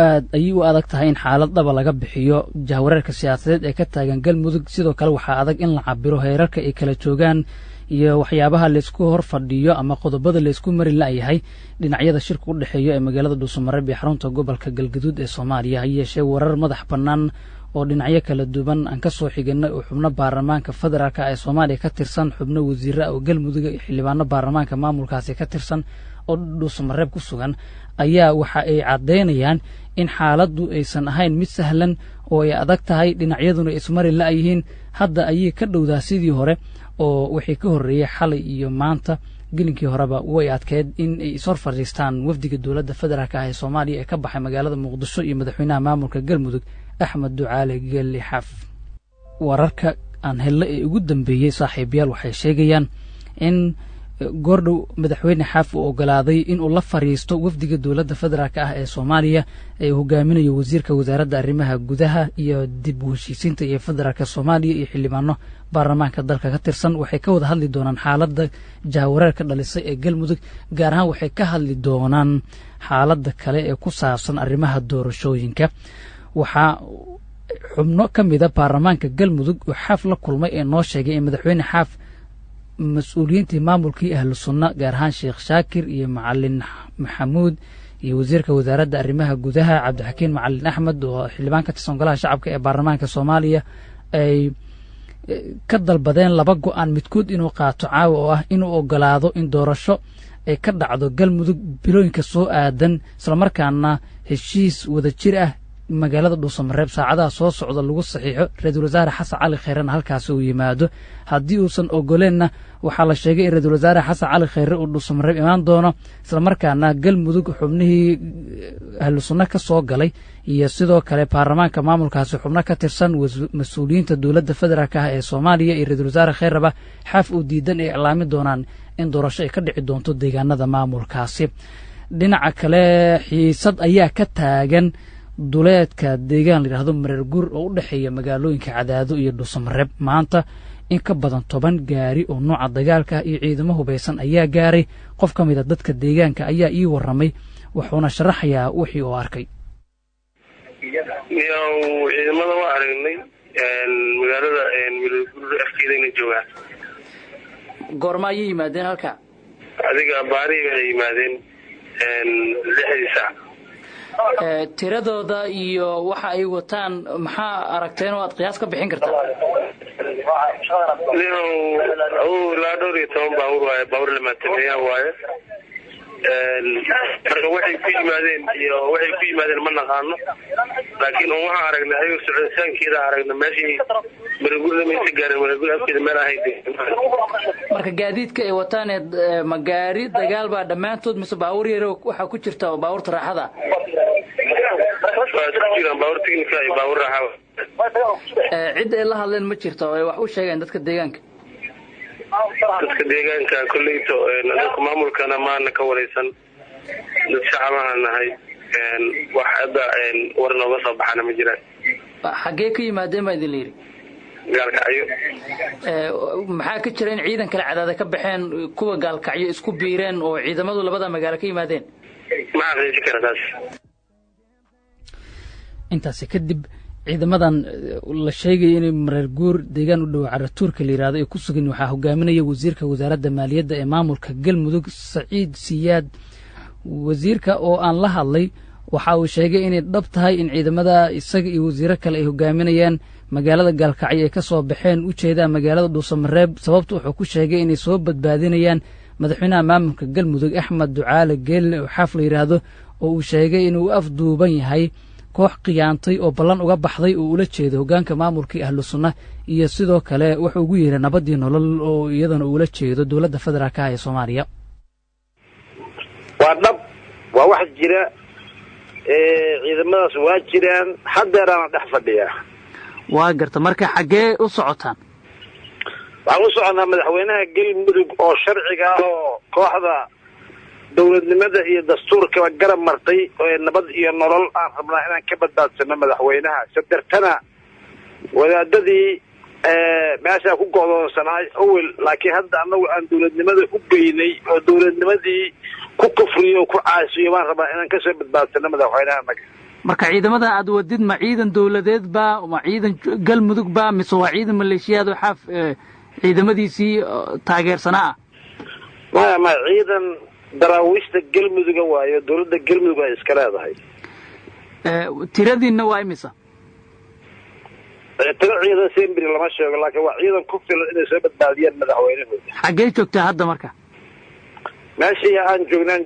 aad ayay u adag tahay in xaalad dhaba laga bixiyo jahwareerka siyaasadeed ee ka taagan galmudug sidoo kale waxaa adag in la cabiro heerarka ay kala joogaan iyo waxyaabaha laysku hor fadhiyo ama qodobada laysku mari la'yahay dhinacyada shirka u dhexeeya ee magaalada dhuusamareeb ee xarunta gobolka galgaduud ee Soomaaliya ha yeeshee warar madax bannaan oo dhinacyo kala duwan aan ka soo xignay oo xubno baarlamaanka federaalka ee Soomaaliya ka tirsan xubno wasiirro oo galmudug iyo xildhibaano baarlamaanka maamulkaasi ka tirsan oo dhuusamareeb ku sugan ayaa waxa ay cadeynayaan in xaaladdu aysan ahayn mid sahlan oo ay adag tahay dhinacyaduna ismari la'yihiin hadda ayay ka dhowdaa sidii hore oo wixii ka horreeyay xalay iyo maanta gelinkii horeba way adkeed in ay isor fadhiistaan wafdiga dowladda federaalka ee Soomaaliya ee ka baxay magaalada Muqdisho iyo madaxweynaha maamulka galmudug Axmed Ducaale Geelle Xaaf wararka aan helay ee ugu dambeeyay saaxiibayaal waxay sheegayaan in goordhow madaxweyne Xaaf uu ogolaaday in uu la fariisto wafdiga dowladda federaalka ee Soomaaliya ee hogaaminayo wasiirka wasaaradda arrimaha gudaha iyo dib u heshiisiinta ee federaalka Soomaaliya iyo xildhibaano baarlamaanka dalka ka tirsan waxay ka wada hadli doonaan xaaladda jahwareerka dhalisay ee galmudug gaar ahaan waxay ka hadli doonaan xaaladda kale ee ku saabsan arrimaha doorashooyinka waxaa xubno ka mid ah baarlamaanka galmudug oo Xaaf la kulmay ee noo sheegay in madaxweyne Xaaf mas'uuliyiintii maamulkii ahlu sunna gaar ahaan Sheekh Shaakir iyo Macallin Maxamuud iyo wasiirka wasaaradda arrimaha gudaha Cabdixakiin Macallin Axmed oo xildhibaan ka tirsan golaha shacabka ee baarlamaanka Soomaaliya ay ka dalbadeen laba go'aan midkood inuu qaato caawa oo ah inuu ogolaado in doorasho ay ka dhacdo galmudug bilooyinka soo aadan isla markaana heshiis wada jir ah magaalada dhuusamareeb saacadaha soo socda lagu saxiixo ra'iisul wasaare xasan cali kheyre halkaas uu yimaado haddii uusan ogoleenna waxaa la sheegay in ra'iisul wasaare xasan cali kheyre uu dhuusamareeb imaan doono isla markaana galmudug xubnihii ahlu sunna ka soo galay iyo sidoo kale baarlamaanka maamulkaasi xubno ka tirsan mas'uuliyiinta dowladda federaalka ee Soomaaliya iyo ra'iisul wasaare Kheyreba Xaaf uu diidan ay iclaami doonaan in doorasho ay ka dhici doonto deegaanada maamulkaasi dhinaca kale xiisad ayaa ka taagan duleedka deegaan la yiraahdo Mareer Guur oo u dhaxeeya magaalooyinka Cadaado iyo Dhuusamareeb maanta in ka badan 10 gaari oo nooca dagaalka iyo ciidamo hubeysan ayaa gaaray qof ka mid ah dadka deegaanka ayaa ii waramay wuxuuna sharaxayaa wixii uu arkay ciidamada waa aragnay magaalada Mareer Guur afkeedana joogaan goorma ay yimaadeen halka adiga baari ay yimaadeen 6 saac tiradooda iyo waxa ay wataan maxaa aragteen oo aad qiyaas ka bixin kartaa la dhowr iyo 10 baawur lama tameeyaa waaye marka waxay ku yimaadeen ma naqaano laakiin waxaan aragnay ayaga socodsaankeeda aragnay meeshii Mareegurda meesha gaaray Mareegurda afkeeda meel ahayd marka gaadiidka ay wataan ma gaari dagaal baa dhamaantood mise baawur yar waxa ku jirta baawurta raaxada baawur tiknika iyo baawur raaxada cid ay la hadleen ma jirto oo wax u sheegeen dadka deegaanka kulleeyto dadka maamulkana maana ka wareysan dad shacabana nahay wax hadda war nooga soo baxana ma jiraan xagee ka yimaadeen ma idin leeyahay gaalkacyo maxaa ka jira in ciidan kala Cadaada ka baxeen kuwa gaalkacyo isku biireen oo ciidamadu labada magaalo ka yimaadeen ma aqoonsi kartaas intaas kadib ciidamadan la sheegay in Mareer Guur deegaan u dhow Caratuurka la yiraahdo ay ku sugan waxa hogaaminaya wasiirka wasaaradda maaliyadda ee maamulka galmudug Saciid Siyaad wasiirka oo aan la hadlay waxa uu sheegay in dhab tahay in ciidamada isaga iyo wasiirro kale ay hogaaminayaan magaalada gaalkacyo ay ka soo baxeen u jeeda magaalada Dhuusamareeb sababtu wuxuu ku sheegay inay soo badbaadinayaan madaxweynaha maamulka galmudug Axmed Ducaale Geelle Xaaf la yiraahdo oo uu sheegay inuu afduuban yahay koox qiyaantay oo ballan uga baxday oo ula jeedo hoggaanka maamulka ahlu sunna iyo sidoo kale wuxuu ugu yeeray nabadii nolol oo iyadana ula jeedo dowladda federaalka ee Soomaaliya waa dhab waa wax jira ciidamadaas waa jiraan haddeerana dhex fadhiya waa garta marka xagee u socotaan waxaan u soconaa madaxweynaha galmudug oo sharciga oo kooxda dowladnimada iyo dastuurka garab martay oo nabad iyo nolol aan rabnaa inaan ka badbaadsano madaxweynaha sadartana wadaadadii meesha ku go'doonsanaay awal laakiin hadda anagu aan dowladnimada u geynay oo dowladnimadii ku kufriyo ku caasiyo waan rabaa inaan ka soo badbaadsano madaxweynaha marka ciidamada aad wadid ma ciidan dawladeed ba ma ciidan galmudug ba mise waa ciidan maleeshiyaad oo xaaf ciidamadiisii taageersanaa ma ciidan daraawiishta galmuduga waayo dawladda galmudug ay iska leedahay tiradiina waa imisa tiro ciidan sembri lama sheego laakiin waa ciidan ku filan inay soo badbaadiyaan madaxweynahooda xaggee joogtaa hadda marka meeshii aan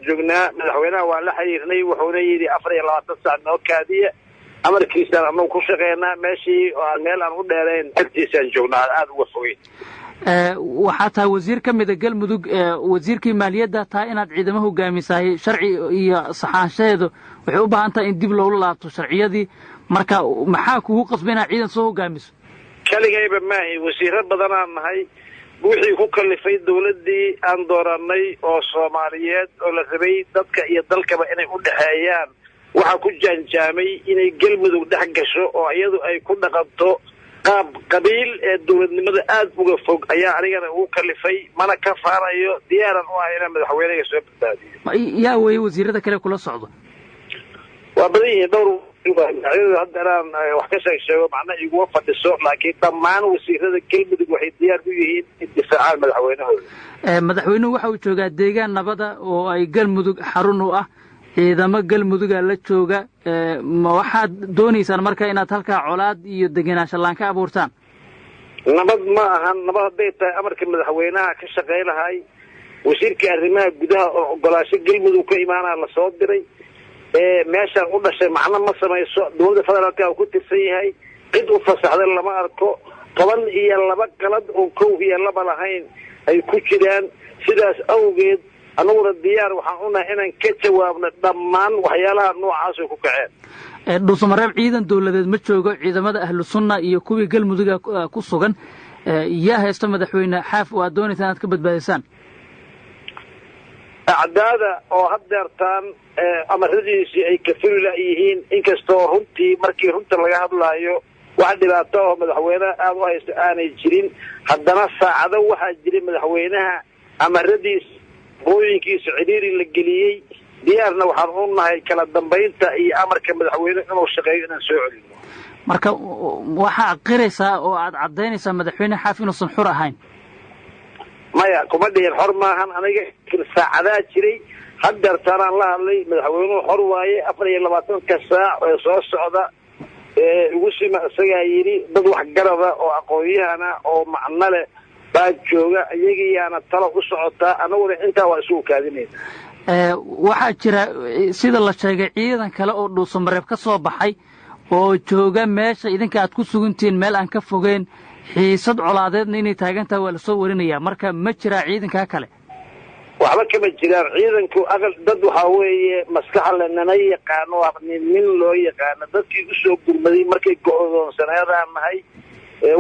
joognaa madaxweynaha waan la xiriirnay wuxuuna yidhi 24 saac noo kaadiya amarkiisaan anagu ku shaqeynaa meeshii oo meel aan u dheerayn agtiisaan joognaa aad uga fogeyn waxaa tahay wasiir ka mida galmudug wasiirkii maaliyadda taa inaad ciidamo hogaamisahay sharci iyo saxaanshaheedu waxay u baahan tahay in dib loola laabto sharciyadii marka maxaa kugu qasbay inaad ciidan soo hogaamiso kaligayba maahi wasiiro badanaan nahay wixii ku kalifay dawladdii aan dooranay oo soomaaliyeed oo la rabay dadka iyo dalkaba inay u dhexeeyaan waxaa ku jaanjaamay inay galmudug dhex gasho oo iyadu ay ku dhaqanto qaab qabiil ee dawladnimada aad uga fog ayaa anigana ugu kalifay mana ka faanayo diyaaran u ah inaan madaxweynaha soo badbaadiyo yaa weeye wasiirada kale kula socdo waa badan yihiin dhowr hadda inaan wax ka sheego macna iguma fadhiso laakiin dhammaan wasiirada galmudug waxay diyaar u yihiin in difaacaan madaxweynahooda madaxweynuhu waxa uu joogaa deegaan nabada oo ay galmudug xarun u ah ciidamo galmuduga la jooga ma waxaad doonaysaan marka inaad halkaa colaad iyo degenaansho laan ka abuurtaan nabad ma ahan nabad hadday tahay amarka madaxweynaha ka shaqey lahay wasiirka arrimaha gudaha oo ogolaasho galmudug ka imaanaa lasoo diray meeshaan u dhashay macno ma samayso dawladda federaalka uu ku tirsan yahay cid u fasaxday lama arko 12 qalad oo 1 lahayn ay ku jiraan sidaas awgeed anuguna diyaar waxaan u nahay inaan ka jawaabno dhammaan waxyaalaha noocaas oo ku kaceen dhuusamareeb ciidan dawladeed ma joogo ciidamada ahlu sunna iyo kuwii galmuduga ku sugan yaa haysta madaxweyne xaaf oo aad doonaysaan inaad ka badbaadisaan acdaada oo haddeertaan amaradiisii ay kafulila yihiin inkastoo runtii markii runta laga hadlaayo wax dhibaato oo madaxweynaha aad u haysto aanay jirin haddana saacado waxaa jiray madaxweynaha amaradiis hooyinkiisa cidhiiri la geliyey diyaarna waxaan u nahay kala dambaynta iyo amarka madaxweyne inuu shaqeeyo inaan soo celino marka waxaa qiraysaa oo aad caddaynaysaa madaxweyne xaaf inuusan xur ahayn maya kuma dhihin xor maahan aniga saacadaa jiray haddeertaanaan la hadlay madaxweynuhu xor waaye 24 saac oo soo socda ugu sima isagaa yidhi dad waxgarada oo aqoon-yahana oo macno leh baa jooga iyagiiyaana talo u socotaa anaguna intaa waa isugu kaadinayna waxaa jira sida la sheegay ciidan kale oo dhuusamareeb ka soo baxay oo jooga meesha idinka aad ku sugantihiin meel aan ka fogeen xiisad colaadeedna inay taagantaha waa lasoo warinayaa marka ma jiraa ciidankaa kale waxba kama jiraan ciidanku aqal dad waxaa weeye maskaxle nana yaqaano nin loo yaqaano dadkii usoo gurmaday markay go-doonsaneedaan nahay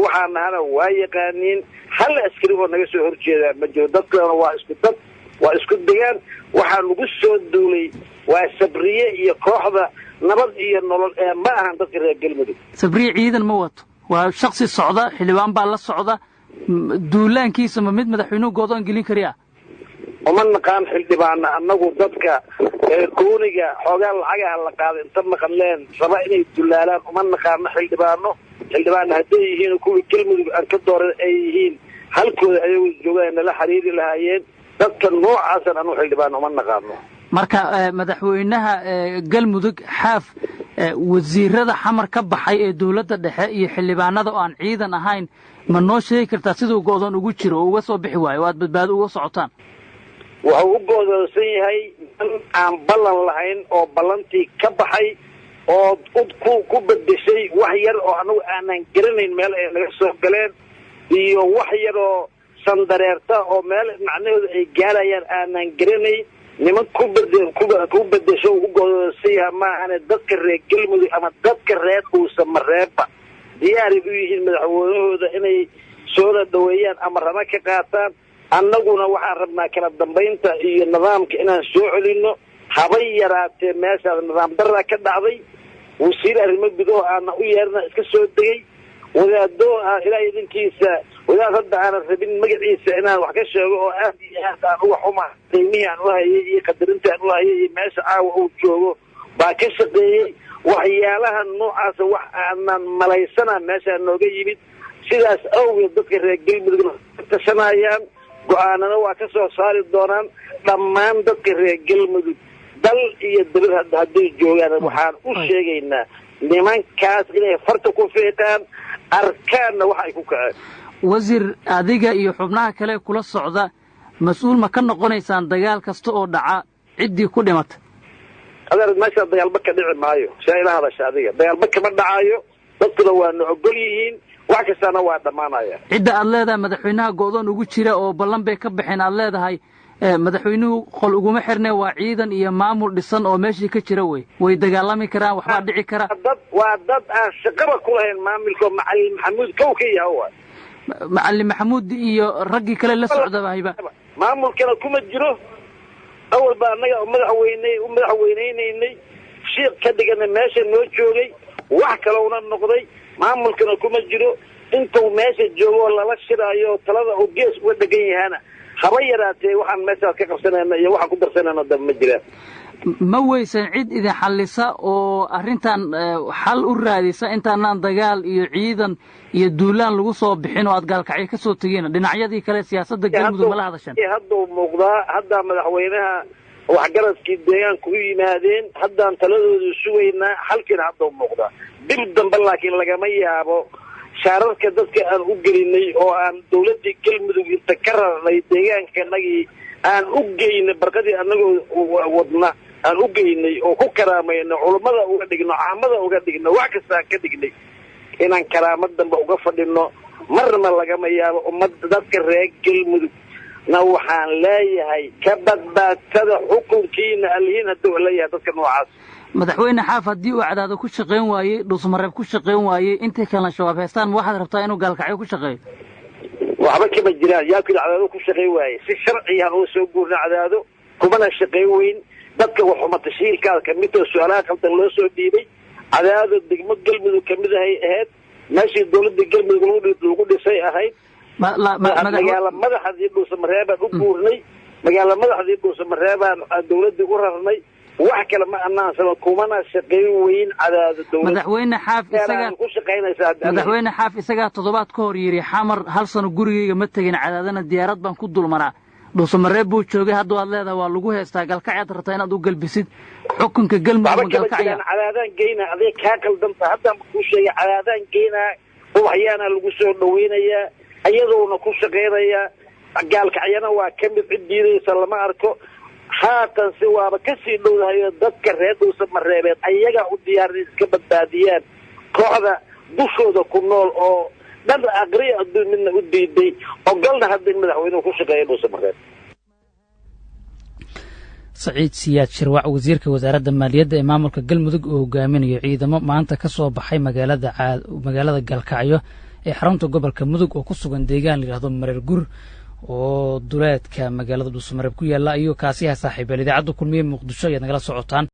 waxaan nahana waa yaqaaniin hal askari oo naga soo horjeedaa ma jiro dadkana waa isku dad waa isku degaan waxaa lagu soo duulay waa sabriye iyo kooxda nabad iyo nolol ma ahan dadka reer galmudug sabriye ciidan ma wato waa shaksi socda xildhibaan baa la socda duulaankiisa ma mid madaxweynuhu goodoon gelin kariya uma naqaan xildhibaana annagu dadka gooniga xoogaa lacagaha la qaaday inta maqleen raba inay dulaalaan uma naqaano xildhibaana hadday yihiin kuwii galmudug aan ka dooran ay yihiin halkooda ayagu joogaan nala xiriiri lahaayeen dadka noocaasan anu xildhibaan uma naqaano marka madaxweynaha galmudug xaaf wasiirada xamar ka baxay ee dawladda dhexe iyo xildhibaanada oo aan ciidan ahayn ma noo sheegi kartaa siduu go'doon ugu jiro oo uga soo bixi waayo oo aad badbaado uga socotaan wuxuu u go'doonsan yahay in aan ballan lahayn oo ballantii ka baxay oo ku bedeshay wax yar oo anagu aanan garanayn meel ay naga soo galeen iyo wax yar oo sandareerta oo meel macnahooda ay gaarayaan aanan garanayn niman ku bedesho u go'doonsan yahay maahane dadka reer galmudug ama dadka reer dhuusamareebba diyaaray u yihiin madaxweynahooda inay soola dhaweeyaan ama rama ka qaataan annaguna waxaan rabnaa kala dambaynta iyo nidaamka inaan soo celino habay yaraatee meeshaas nidaam daraa ka dhacday wasiir arrimo gudaho aana u yeerna iska soo degay wadaado ilaa idinkiisa wadaad hadda aanan rabin magaciisa inaan wax ka sheego oo aad iyo aad aan uga xuma qiimihii aan u hayay iyo qadarinta aan u hayay iyo meesha caawa uu joogo baa ka shaqeeyey waxyaalaha noocaasa wax aanan malaysana meeshaa nooga yimid sidaas awgeed dadka reer galmudugna ka tashanayaan go-aanana waa ka soo saari doonaan dhammaan dadka reer galmudug dal iyo dabad hadday joogaan waxaan u sheegaynaa nimankaas inay farta ku fiiqaan arkaanna waxa ay ku kaceen wasiir adiga iyo xubnaha kale kula socda mas-uul ma ka noqonaysaan dagaal kasta oo dhaca ciddii ku dhimata adeer meesha dagaalba ka dhici maayo saa ila hadasha adiga dagaalba kama dhacaayo dadkuna waana ogol yihiin wax kastana waa dhammaanaya cidda aad leedahay madaxweynaha go-doon ugu jira oo ballan bay ka baxeen aad leedahay madaxweynuhu qol uguma xirne waa ciidan iyo maamul dhisan oo meeshii ka jira way dagaalami karaan waxbaa dhici kara waa dad aan shaqaba ku lahayn maamulka macalin maxamuud kow ka yaha waay macalin maxamuud iyo raggii kale la socdaba hayba maamulkana kuma jiro awal baa annaga madaxweynaynay shiiq ka dhigana meesha noo joogay wax kalowna noqday maamulkana kuma jiro intuu meesha joogo lala shiraayo talada uu gees uga dhegan yahaana haba yaraatee waxaan meeshaas ka qabsanayna iyo waxaan ku darsanayna dab ma jiraan ma weysan cid idin xallisa oo arrintan xal u raadisa intaanaan dagaal iyo ciidan iyo duulaan lagu soo bixin oo aad gaalkacyo ka soo tegeen dhinacyadii kale siyaasadda galmudug mala hadashan hadduu muuqdaa haddaa madaxweynaha waxgaradkii deegaanku u yimaadeen haddaan taladoodu sugaynaa xalkiina hadduu muuqdaa dib dambe laakiin lagama yaabo shaararka dadka aan u gelinay oo aan dawladdii galmudug inta ka rarnay deegaankanagii aan u geynay barqadii annagoo wadna aan u geynay oo ku karaamayno culummada uga dhigno caamada uga dhigno wax kasta aan ka dhignay inaan karaamo dambe uga fadhino marna lagama yaabo ummadda dadka reer galmudug na waxaan leeyahay ka badbaadsada xukunkiina alihiin hadduu leeyahay dadka noocaas madaxweyne xaaf haddii uu cadaado ku shaqayn waayey dhuusmareeb ku shaqayn waayey intii kalena shabaab haystaan ma waxaad rabtaa inuu gaalkacyo ku shaqeeyo waxba kama jiraan yaakii cadaado ku shaqayn waayey si sharciyan oo soo guurna cadaado kumana shaqayn weyn dadka waxuma tashiilkaada kamidtoo su-aalaha qaldan loo soo dhiibay cadaado degmo galmudug kamid ahay ahayd meeshii dawladda galmudug lagu dhisay ahayd magaala madaxdii dhuusamareebaan u guurnay magaala madaxdii dhuusamareebaan dawladdii u rarnay wax kale ma annaansaba kumana shaqayn weyn cadaado madaxweyne xaaf isagaa toddobaad ka hor yidhi xamar hal sano gurigayga ma tegin cadaadana diyaarad baan ku dulmanaa dhuusamareeb buu joogay hadduu aad leedahay waa lagu heystaa galkacyaad rabtaa inaad u galbisid xukunka galmudug galkacya cadaadaan geynaa aday kaa qaldanta haddaan kuu sheegay cadaadaan geynaa ubaxyaana lagu soo dhawaynayaa iyadoona ku shaqaynayaa gaalkacyana waa ka mid cid diidaysa lama arko haatanse waaba kasii dhowdahayo dadka reer dhuusamareebeed ayagaa u diyaarin iska badbaadiyaan kooxda dushooda ku nool oo dhan aqriya adduun midna u diiday ogolna hadda in madaxweynuhu ku shaqeeya dhuusamareeb saciid siyaad shirwac wasiirka wasaaradda maaliyadda ee maamulka galmudug oo hogaaminayo ciidamo maanta ka soo baxay magaalada gaalkacyo ee xarunta gobolka mudug oo ku sugan deegaan la yidhahdo mareer gur oo duleedka magaalada dhuusamareeb ku yaalla ayuu kaasiyaha saaxiibeel idaacadda kulmiye muqdisho ayaad nagala socotaan